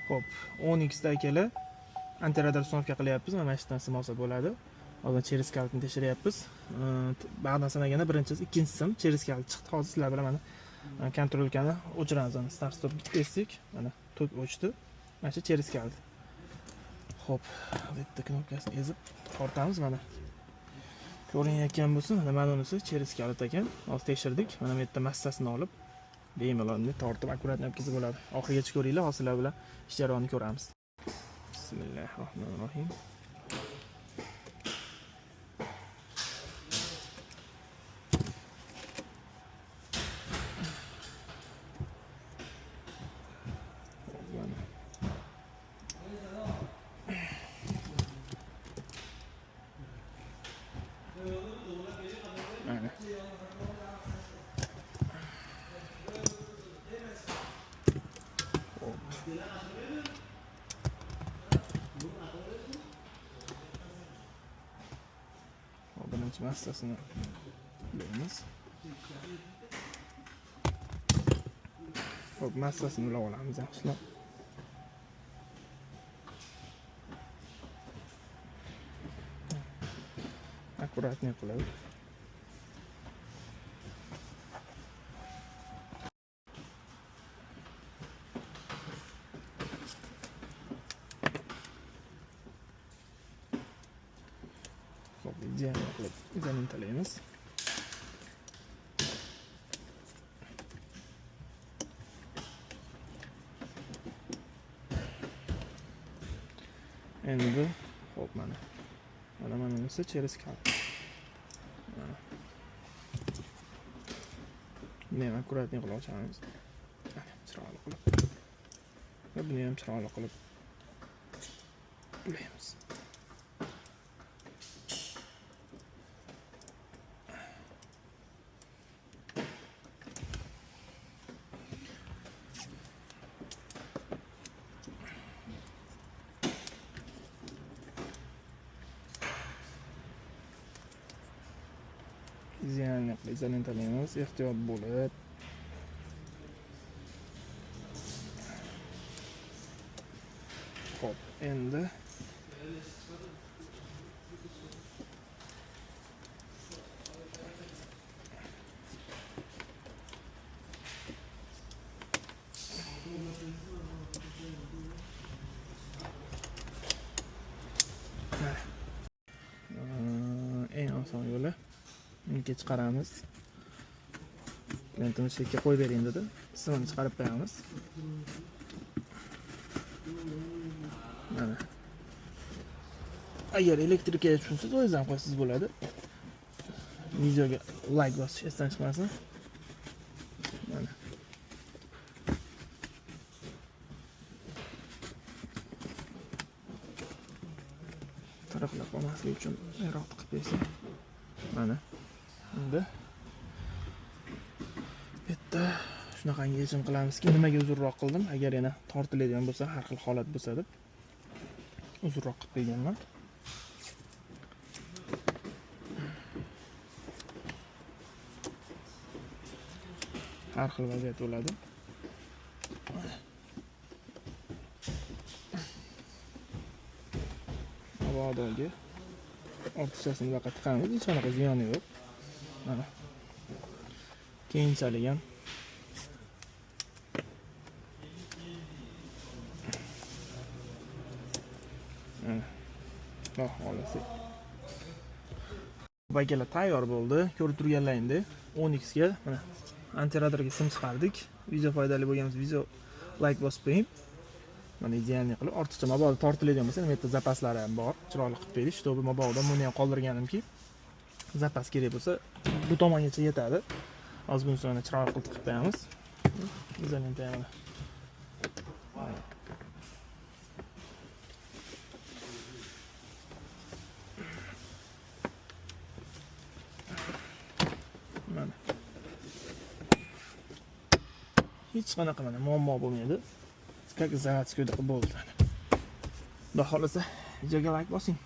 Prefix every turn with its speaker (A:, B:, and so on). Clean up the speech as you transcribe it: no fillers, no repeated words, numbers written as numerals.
A: Xo'p, 10x da akalar antiradar uстановка qilyapmiz. Mana shu yerdan simolsa bo'ladi. Hozir через kalitni tekshiryapmiz. Ba'dan sanaganda birinchisi, ikkinchisi ham через kalit chiqdi. Hozir sizlar bilan mana kontrolkani o'chiramiz. Mana start stop bitdik. Mana tok o'chdi. Mana shu через kalit. Xo'p, bitta knopkasini ezib tortamiz mana. Ko'rinayotgan bo'lsa, mana bunisi через kalit ekan. Hozir tekshirdik. Mana bu yerda massasini olib bemalol tortib akkuratni o'tkazib bo'ladi. Oxirigacha ko'ringlar, hozir sizlar bilan ish jarayonini ko'ramiz. Bismillahirrohmanirrohim. Birinchi massasini qo'yamiz. Xo'p, massasini ulab olamiz yaxshilab. Akkuratni qilib. Idealni qilib izolentolaymiz. Endi xo'p mana bunisi через kalit. Buni ham akkuratni qilib ochamiz. Mana chiroyli qilib. Va buni ham chiroyli qilib ulaymiz. Izolentolaymiz, ehtiyot bo'lib. Xo'p, endi eng oson yo'li unga chiqaramiz. Lentini shekka qo'yib bering dedi. Simini chiqarib qo'yamiz. Mana. Agar elektrikaga tushunsiz, o'zingizdan qo'ysangiz bo'ladi. Videoga like bosish esdan chiqmasin. Mana. Taraflab olmaslik uchun ayroq tiqib qo'ysak. Mana. Endi bitta shunaqangi yechim qilamizki, nimaga uzunroq qildim? Agar yana tortiladigan bo'lsa, har xil holat bo'lsa deb uzunroq qilib qo'yganman. Har xil vaziyat bo'ladi. Mabodoga ortiqchasini faqat tiqamiz, hech qanaqa ziyoni yo'q. Mana. Keyinchalik ham xohlasa. Bakalar tayyor bo'ldi. Ko'rib turganlaringdek 10x ga mana antiradarga sim chiqardik. Video foydali bo'lgansa video like bosib qo'ying. Mana idealni qilib, ortiqcha mabodo tortiladigan bo'lsa, bu yerda zapaslari ham bor. Chiroyli qilib berdik. Shtobi mabodo buni ham qoldirganimki, zapas kerak bo'lsa, bu tomongacha yetadi. Hozir buni so'ngra chiroyli qilib tiqib qo'yamiz. Izolentani. Mana. Hech qanaqa mana muammo bo'lmaydi. Как заводской bo'ldi. Xudo xolasa, videoga like bosing.